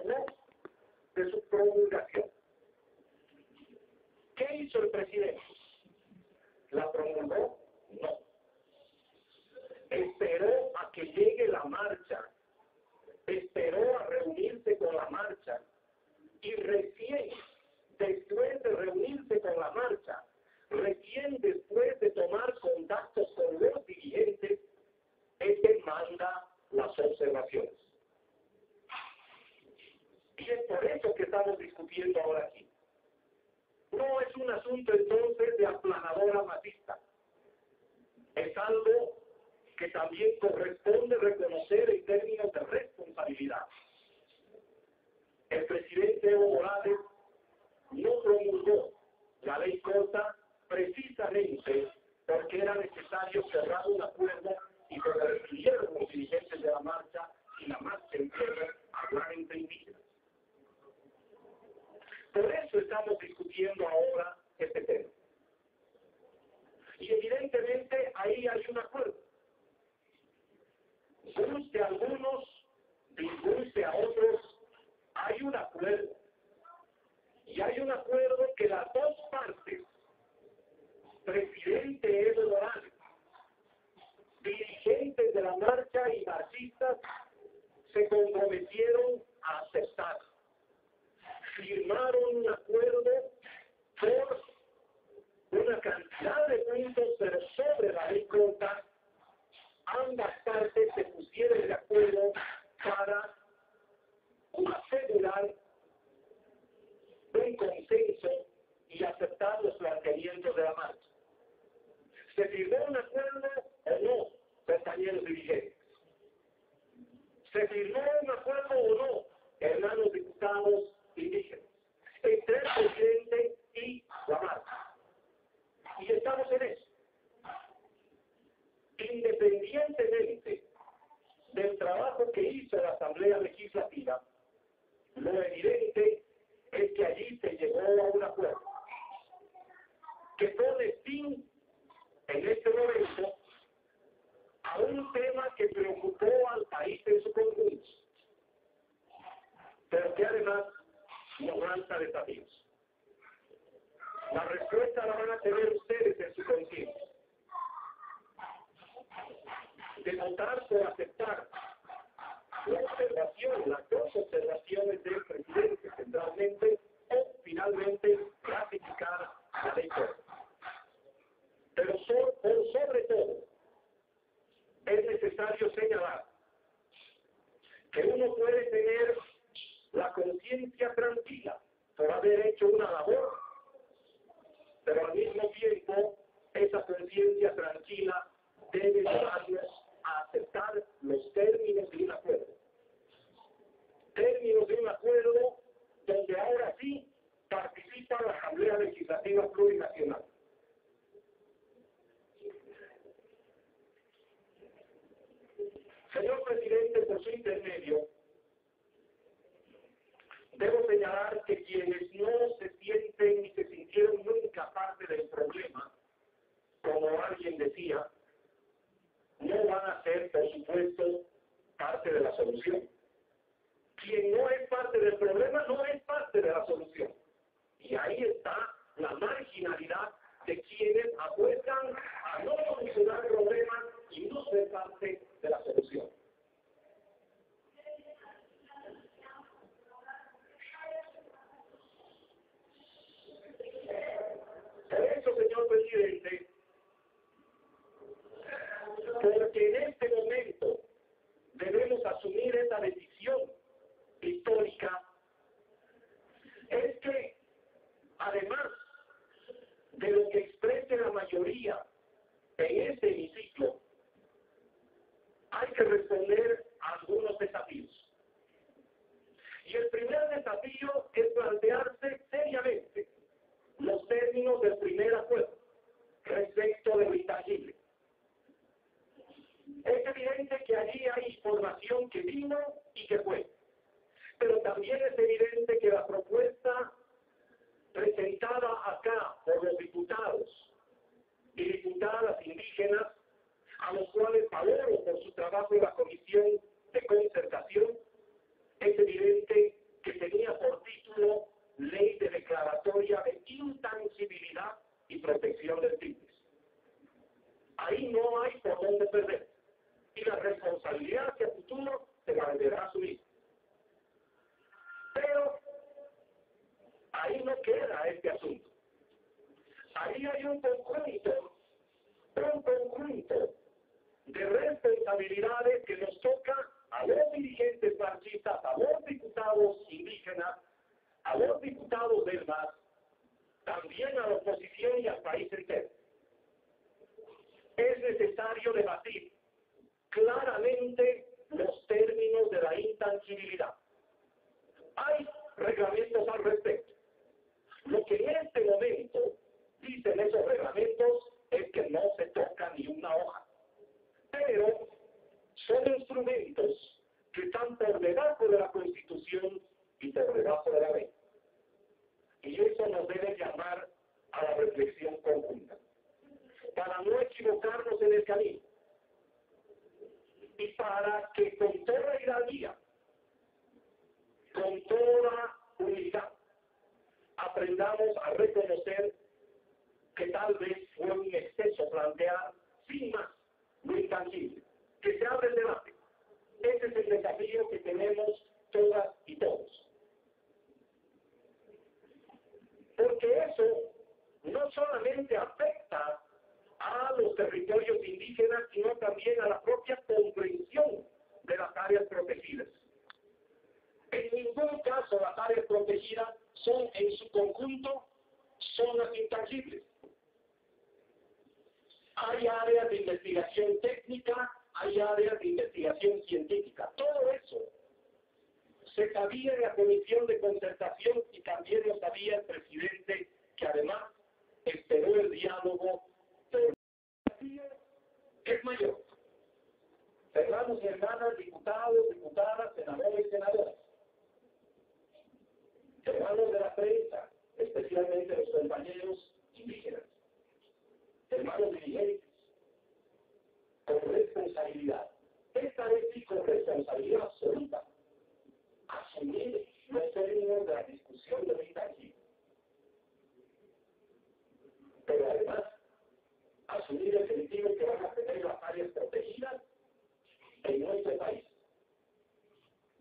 no de su promulgación. ¿Qué hizo el presidente? ¿La promulgó? No. Esperó a que llegue la marcha, esperó a reunirse con la marcha, y recién después de reunirse con la marcha, recién después de tomar contactos con los dirigentes, es que manda las observaciones. Y es por eso que estamos discutiendo ahora aquí. No es un asunto entonces de aplanadora masista. Es algo que también corresponde reconocer en términos de responsabilidad. El presidente Evo Morales no promulgó la ley corta precisamente porque era necesario cerrar un acuerdo y que recibieron los dirigentes de la marcha y la marcha entera hablar entre indígenas. Por eso estamos discutiendo ahora este tema. Y evidentemente ahí hay un acuerdo. Guste a algunos, disguste a otros, hay un acuerdo. Y hay un acuerdo que las dos partes, presidente Evo Morales, dirigentes de la marcha y marxistas, se comprometieron a aceptar. Firmaron un acuerdo por una cantidad de puntos, pero sobre la ley corta, ambas partes se pusieron de acuerdo para asegurar un consenso y aceptar los planteamientos de la marcha. ¿Se firmó un acuerdo o no, compañeros dirigentes? ¿Se firmó un acuerdo o no, hermanos diputados indígenas, entre el presidente y la marcha? Y estamos en eso. Independientemente del trabajo que hizo la Asamblea Legislativa, lo evidente es que allí se llegó a un acuerdo que pone fin en este momento a un tema que preocupó al país en su conjunto, pero que además nos lanza desafíos. La respuesta la van a tener ustedes en su conciencia. De votar por aceptar la observación, las dos observaciones del presidente centralmente, o finalmente ratificar la ley corta. Pero sobre todo, es necesario señalar que uno puede tener la conciencia tranquila por haber hecho una labor, pero al mismo tiempo esa conciencia tranquila debe llevarnos a aceptar los términos de un acuerdo. Términos de un acuerdo donde ahora sí participa la Asamblea Legislativa Plurinacional. Señor presidente, por su intermedio, debo señalar que quienes no se sienten ni se sintieron nunca parte del problema, como alguien decía, no van a ser, por supuesto, parte de la solución. Quien no es parte del problema no es parte de la solución. Y ahí está la marginalidad de quienes apuestan a no solucionar problemas y no ser parte de la solución. Por eso, señor presidente, porque en este momento debemos asumir esa decisión histórica, es que además de lo que exprese la mayoría en este hemiciclo, hay que responder a algunos desafíos. Y el primer desafío es plantearse seriamente los términos del primer acuerdo respecto de lo intangible. Es evidente que allí hay información que vino y que fue, pero también es evidente que la propuesta presentada acá por los diputados y diputadas indígenas, a los cuales valoro por su trabajo en la Comisión de Concertación, es evidente tenía por título Ley de Declaratoria de Intangibilidad y Protección del TICS. Ahí no hay por dónde perder. Y la responsabilidad hacia el futuro se la deberá asumir. Pero ahí no queda este asunto. Ahí hay un conjunto de responsabilidades que nos toca a los dirigentes marxistas, a los diputados indígenas, a los diputados del MAS, también a la oposición y al país entero. Es necesario debatir claramente los términos de la intangibilidad. Hay reglamentos al respecto. Lo que en este momento dicen esos reglamentos es que no se toca ni una hoja. Pero son instrumentos que están por debajo de la Constitución y por debajo de la ley. Y eso nos debe llamar a la reflexión conjunta, para no equivocarnos en el camino. Y para que con toda hidalguía, con toda unidad, aprendamos a reconocer que tal vez fue un exceso plantear sin más lo intangible, que se abre el debate. Ese es el desafío que tenemos todas y todos. Porque eso no solamente afecta a los territorios indígenas, sino también a la propia comprensión de las áreas protegidas. En ningún caso las áreas protegidas son en su conjunto zonas intangibles. Hay áreas de investigación técnica, hay áreas de investigación científica. Todo eso se sabía en la Comisión de Concertación y también lo sabía el presidente, que además esperó el diálogo, pero el desafío es mayor. Hermanos y hermanas, diputados, diputadas, senadores y senadoras, hermanos de la prensa, especialmente los compañeros indígenas, hermanos dirigentes, con responsabilidad. Esta vez sí con responsabilidad absoluta. Asumir los términos de la discusión de lo intangible. Pero además, asumir el sentido que van a tener las áreas protegidas en nuestro país.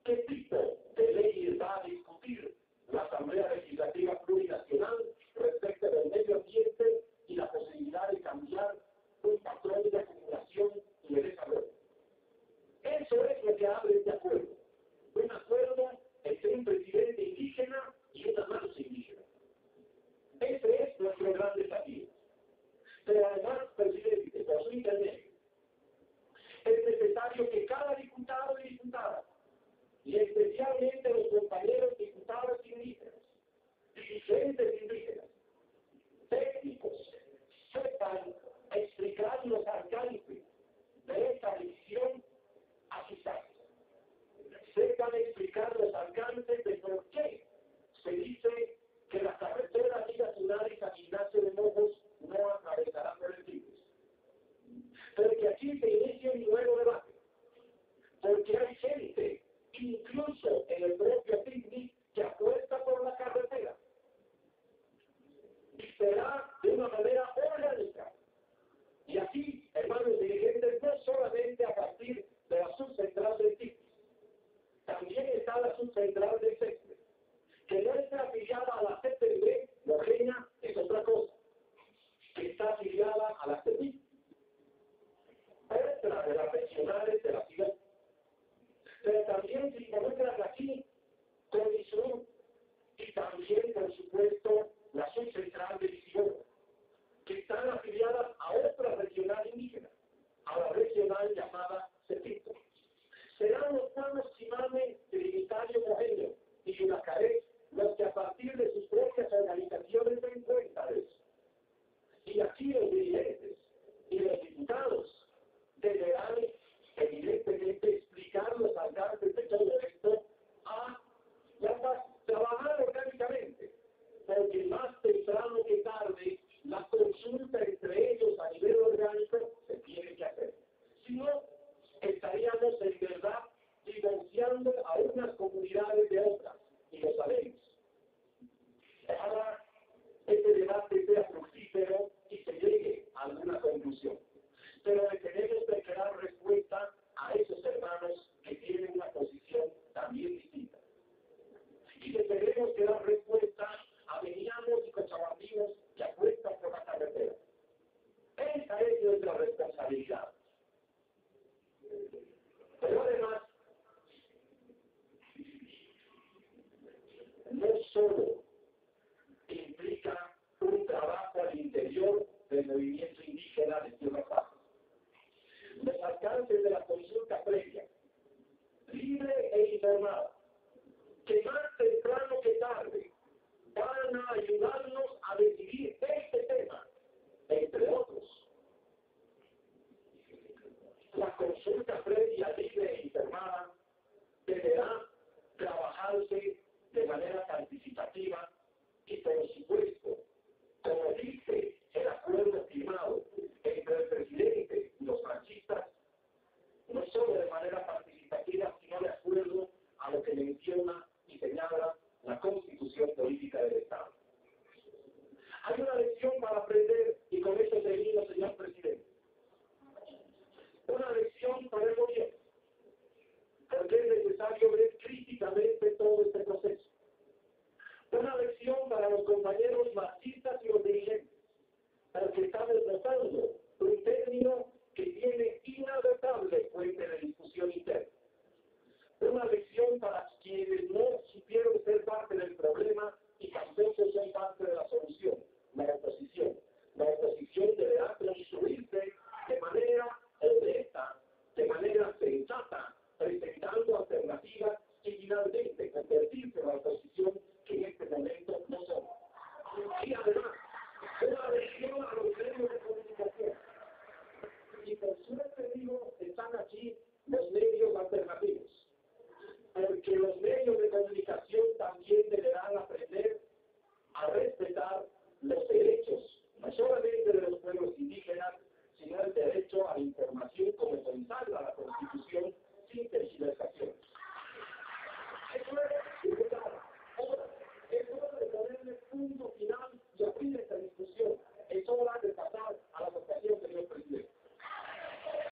¿Qué tipo de leyes va a discutir la Asamblea Legislativa Plurinacional respecto del medio ambiente y la posibilidad de cambiar un patrón de acumulación y de desarrollo? Eso es lo que abre este acuerdo. Un acuerdo entre un presidente indígena y una masa indígena. Ese es nuestro gran desafío. Pero además, presidente, por su intermedio, es necesario que cada diputado y diputada, y especialmente los compañeros diputados indígenas, dirigentes indígenas, técnicos, sepan explicar los alcances de esta decisión a sus pares. Sepan explicar los alcances de por qué se dice que la carretera Minas San Ignacio de Mojos no atravesará por el Tigres. Porque aquí se inicia un nuevo debate. Porque hay gente, incluso en el propio Tigres, que apuesta por la carretera. Y será de una manera orgánica. Y aquí, hermanos dirigentes, no solamente a partir de la subcentral del Tigres, también está la subcentral del Cestre, que no está afiliada a la CTV, Moreña es otra cosa, que está afiliada a la CETIC, otra de las regionales de la ciudad. Pero también se involucran aquí con ISUR y también, por supuesto, la subcentral de Visión, que están afiliadas a otra regional indígena, a la regional llamada CETIC. Serán los pueblos Chimame, Trinitario Mojeño y Yunacaré los que a partir de sus propias organizaciones den cuenta de eso. Y aquí los dirigentes y los diputados deberán evidentemente explicar los alcances de todo esto a trabajar orgánicamente, porque más temprano que tarde la consulta entre ellos a nivel orgánico se tiene que hacer. Si no, estaríamos en verdad divorciando a unas comunidades de otras y lo sabemos. Ojalá este debate sea fructífero y se llegue a alguna conclusión. Pero tenemos que dar respuesta a esos hermanos que tienen una posición también distinta. Y le tenemos que dar respuesta a venianos y cochabambinos que apuestan por la carretera. Esa es nuestra responsabilidad. Pero